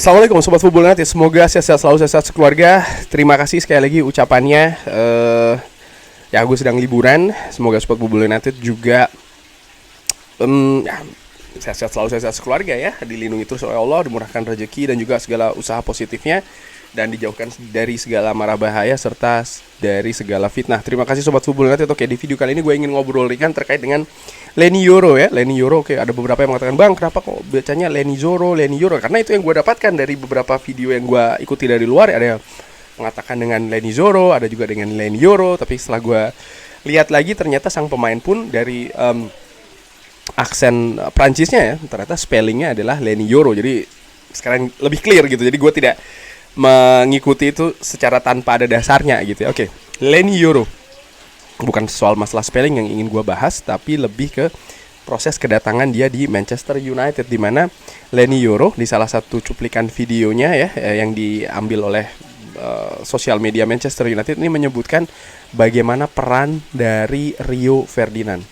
Assalamualaikum Sobat Fubulnet, ya semoga sehat selalu, sehat sekeluarga. Terima kasih sekali lagi ucapannya. Ya gue sedang liburan, semoga Sobat Fubulnet juga ya, sehat selalu, sehat sekeluarga ya. Dilindungi terus oleh Allah, dimurahkan rezeki dan juga segala usaha positifnya, dan dijauhkan dari segala mara bahaya serta dari segala fitnah. Terima kasih Sobat Fubulnet. Oke, di video kali ini gue ingin ngobrol ringan terkait dengan Leny Yoro ya. Leny Yoro, oke, ada beberapa yang mengatakan, "Bang, kenapa kok bacanya Leny Yoro, Leny Yoro?" Karena itu yang gue dapatkan dari beberapa video yang gue ikuti dari luar. Ada yang mengatakan dengan Leny Yoro, ada juga dengan Leny Yoro. Tapi setelah gue lihat lagi, ternyata sang pemain pun dari aksen Prancisnya ya, ternyata spellingnya adalah Leny Yoro. Jadi sekarang lebih clear gitu. Jadi gue tidak mengikuti itu secara tanpa ada dasarnya gitu ya. Oke, Leny Yoro. Bukan soal masalah spelling yang ingin gue bahas, tapi lebih ke proses kedatangan dia di Manchester United, di mana Leny Yoro di salah satu cuplikan videonya ya yang diambil oleh sosial media Manchester United ini menyebutkan bagaimana peran dari Rio Ferdinand.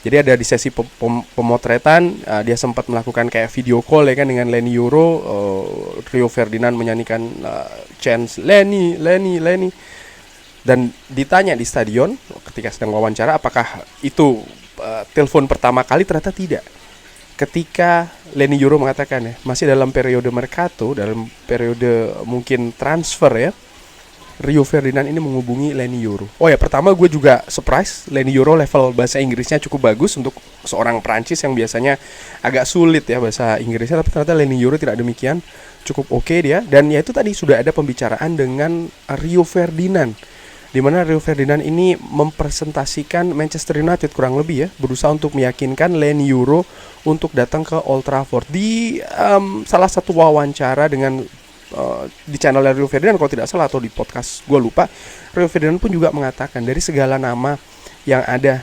Jadi ada di sesi pemotretan, dia sempat melakukan kayak video call ya kan dengan Leny Yoro. Rio Ferdinand menyanyikan chants Leny, Leny, Leny. Dan ditanya di stadion ketika sedang wawancara apakah itu telepon pertama kali, ternyata tidak. Ketika Leny Yoro mengatakan ya, masih dalam periode mercato, dalam periode mungkin transfer ya, Rio Ferdinand ini menghubungi Leny Yoro. Oh ya, pertama gue juga surprise, Leny Yoro level bahasa Inggrisnya cukup bagus untuk seorang Prancis yang biasanya agak sulit ya bahasa Inggrisnya, tapi ternyata Leny Yoro tidak demikian, cukup oke dia. Dan ya itu tadi sudah ada pembicaraan dengan Rio Ferdinand, di mana Rio Ferdinand ini mempresentasikan Manchester United kurang lebih ya, berusaha untuk meyakinkan Leny Yoro untuk datang ke Old Trafford. Di salah satu wawancara dengan di channel Rio Ferdinand kalau tidak salah, atau di podcast gue lupa, Rio Ferdinand pun juga mengatakan dari segala nama yang ada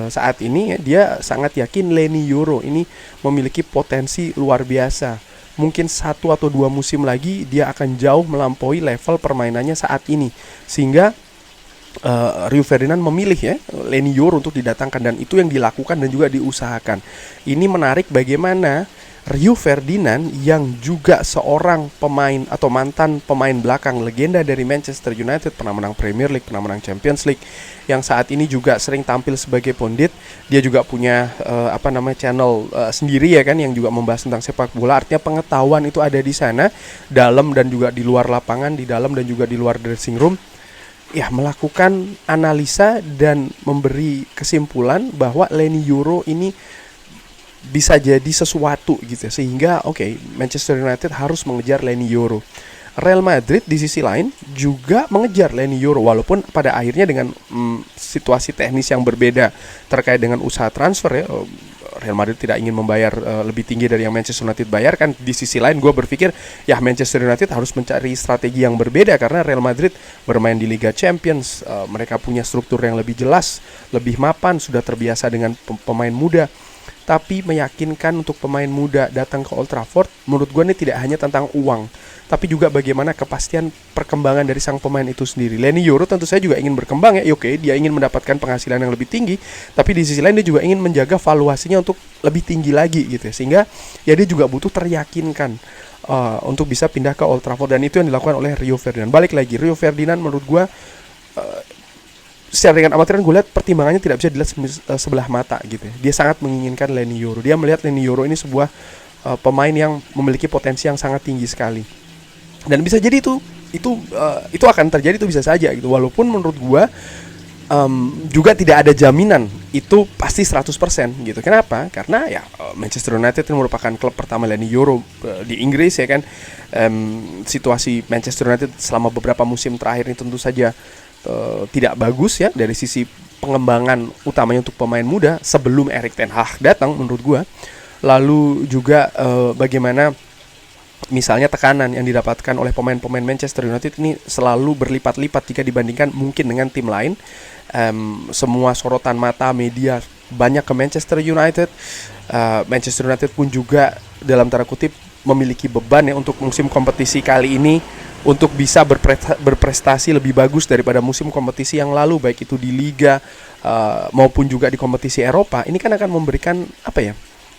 saat ini ya, dia sangat yakin Leny Yoro ini memiliki potensi luar biasa. Mungkin 1 atau 2 musim lagi dia akan jauh melampaui level permainannya saat ini, sehingga Rio Ferdinand memilih ya Leny Yoro untuk didatangkan, dan itu yang dilakukan dan juga diusahakan. Ini menarik bagaimana Rio Ferdinand yang juga seorang pemain atau mantan pemain belakang legenda dari Manchester United, pernah menang Premier League, pernah menang Champions League, yang saat ini juga sering tampil sebagai pundit. Dia juga punya channel sendiri ya kan, yang juga membahas tentang sepak bola. Artinya pengetahuan itu ada di sana, dalam dan juga di luar lapangan, di dalam dan juga di luar dressing room. Ya, melakukan analisa dan memberi kesimpulan bahwa Leny Yoro ini bisa jadi sesuatu gitu, sehingga Manchester United harus mengejar Leny Yoro. Real Madrid di sisi lain juga mengejar Leny Yoro, walaupun pada akhirnya dengan situasi teknis yang berbeda terkait dengan usaha transfer ya. Real Madrid tidak ingin membayar lebih tinggi dari yang Manchester United bayarkan. Di sisi lain gue berpikir ya Manchester United harus mencari strategi yang berbeda, karena Real Madrid bermain di Liga Champions, mereka punya struktur yang lebih jelas, lebih mapan, sudah terbiasa dengan pemain muda. Tapi meyakinkan untuk pemain muda datang ke Old Trafford, menurut gue ini tidak hanya tentang uang, tapi juga bagaimana kepastian perkembangan dari sang pemain itu sendiri. Leny Yoro tentu saja juga ingin berkembang ya, dia ingin mendapatkan penghasilan yang lebih tinggi, tapi di sisi lain dia juga ingin menjaga valuasinya untuk lebih tinggi lagi gitu ya, sehingga ya dia juga butuh teryakinkan untuk bisa pindah ke Old Trafford, dan itu yang dilakukan oleh Rio Ferdinand. Balik lagi, Rio Ferdinand menurut gue secara dengan amatiran gue lihat pertimbangannya tidak bisa dilihat sebelah mata gitu ya. Dia sangat menginginkan Leny Yoro. Dia melihat Leny Yoro ini sebuah pemain yang memiliki potensi yang sangat tinggi sekali. Dan bisa jadi itu akan terjadi, itu bisa saja gitu. Walaupun menurut gue juga tidak ada jaminan itu pasti 100% gitu. Kenapa? Karena ya Manchester United ini merupakan klub pertama Leny Yoro di Inggris ya kan. Situasi Manchester United selama beberapa musim terakhir ini tentu saja tidak bagus ya dari sisi pengembangan utamanya untuk pemain muda sebelum Erik ten Hag datang menurut gua. Lalu juga bagaimana misalnya tekanan yang didapatkan oleh pemain-pemain Manchester United ini selalu berlipat-lipat jika dibandingkan mungkin dengan tim lain. Semua sorotan mata media banyak ke Manchester United. Manchester United pun juga dalam tanda kutip memiliki beban ya untuk musim kompetisi kali ini, untuk bisa berprestasi lebih bagus daripada musim kompetisi yang lalu, baik itu di Liga maupun juga di kompetisi Eropa. Ini kan akan memberikan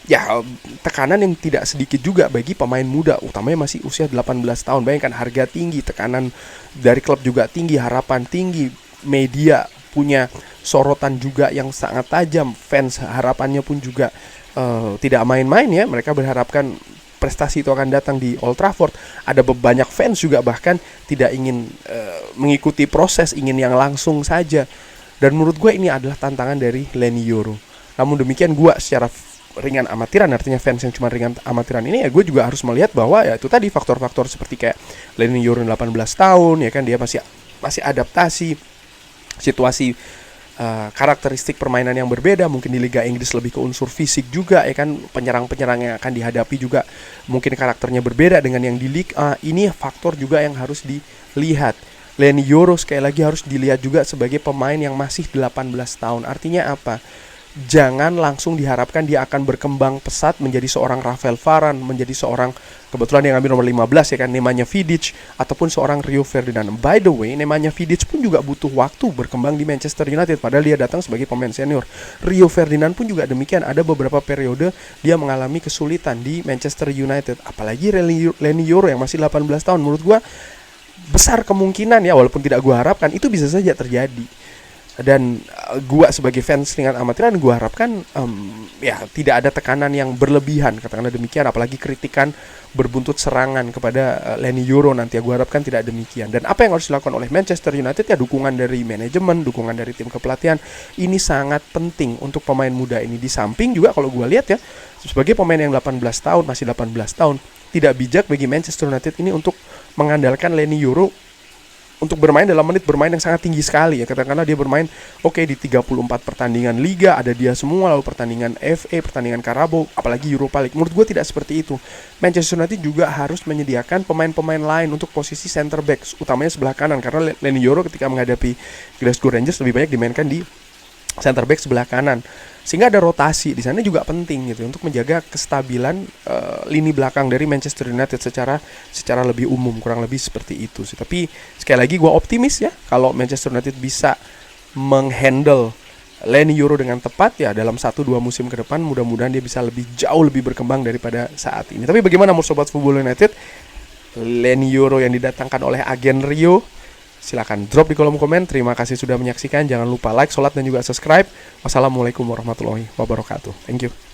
ya tekanan yang tidak sedikit juga bagi pemain muda, utamanya masih usia 18 tahun. Bayangkan harga tinggi, tekanan dari klub juga tinggi, harapan tinggi, media punya sorotan juga yang sangat tajam, fans harapannya pun juga tidak main-main ya. Mereka berharapkan prestasi itu akan datang di Old Trafford. Ada banyak fans juga bahkan tidak ingin mengikuti proses, ingin yang langsung saja. Dan menurut gue ini adalah tantangan dari Leny Yoro. Namun demikian gue secara ringan amatiran, artinya fans yang cuma ringan amatiran ini, ya gue juga harus melihat bahwa ya itu tadi faktor-faktor seperti kayak Leny Yoro 18 tahun ya kan, dia masih adaptasi situasi, karakteristik permainan yang berbeda. Mungkin di Liga Inggris lebih ke unsur fisik juga ya kan, penyerang-penyerang yang akan dihadapi juga mungkin karakternya berbeda dengan yang di Liga A. Ini faktor juga yang harus dilihat. Leny Yoro sekali lagi harus dilihat juga sebagai pemain yang masih 18 tahun. Artinya apa? Jangan langsung diharapkan dia akan berkembang pesat menjadi seorang Rafael Varane, menjadi seorang, kebetulan yang ambil nomor 15 ya kan, Nemanja Vidic, ataupun seorang Rio Ferdinand. By the way, Nemanja Vidic pun juga butuh waktu berkembang di Manchester United, padahal dia datang sebagai pemain senior. Rio Ferdinand pun juga demikian, ada beberapa periode dia mengalami kesulitan di Manchester United. Apalagi Leny Yoro yang masih 18 tahun, menurut gua besar kemungkinan ya, walaupun tidak gua harapkan, itu bisa saja terjadi. Dan gua sebagai fans ringan amatiran, gua harapkan ya tidak ada tekanan yang berlebihan, katakanlah demikian, apalagi kritikan berbuntut serangan kepada Leny Yoro nanti ya, gua harapkan tidak demikian. Dan apa yang harus dilakukan oleh Manchester United ya, dukungan dari manajemen, dukungan dari tim kepelatihan, ini sangat penting untuk pemain muda ini. Di samping juga kalau gua lihat ya, sebagai pemain yang 18 tahun, masih 18 tahun, tidak bijak bagi Manchester United ini untuk mengandalkan Leny Yoro untuk bermain dalam menit bermain yang sangat tinggi sekali ya. Katakanlah dia bermain di 34 pertandingan Liga, ada dia semua, lalu pertandingan FA, pertandingan Carabao, apalagi Europa League. Menurut gue tidak seperti itu. Manchester United juga harus menyediakan pemain-pemain lain untuk posisi center back, utamanya sebelah kanan, karena Leny Yoro ketika menghadapi Glasgow Rangers lebih banyak dimainkan di center back sebelah kanan, sehingga ada rotasi di sana juga penting gitu untuk menjaga kestabilan lini belakang dari Manchester United secara lebih umum, kurang lebih seperti itu sih. Tapi sekali lagi gue optimis ya kalau Manchester United bisa menghandle Leny Yoro dengan tepat ya, dalam 1-2 musim ke depan mudah-mudahan dia bisa jauh lebih berkembang daripada saat ini. Tapi bagaimana menurut Sobat Football United? Leny Yoro yang didatangkan oleh agen Rio, silakan drop di kolom komen. Terima kasih sudah menyaksikan. Jangan lupa like, sholat, dan juga subscribe. Wassalamualaikum warahmatullahi wabarakatuh. Thank you.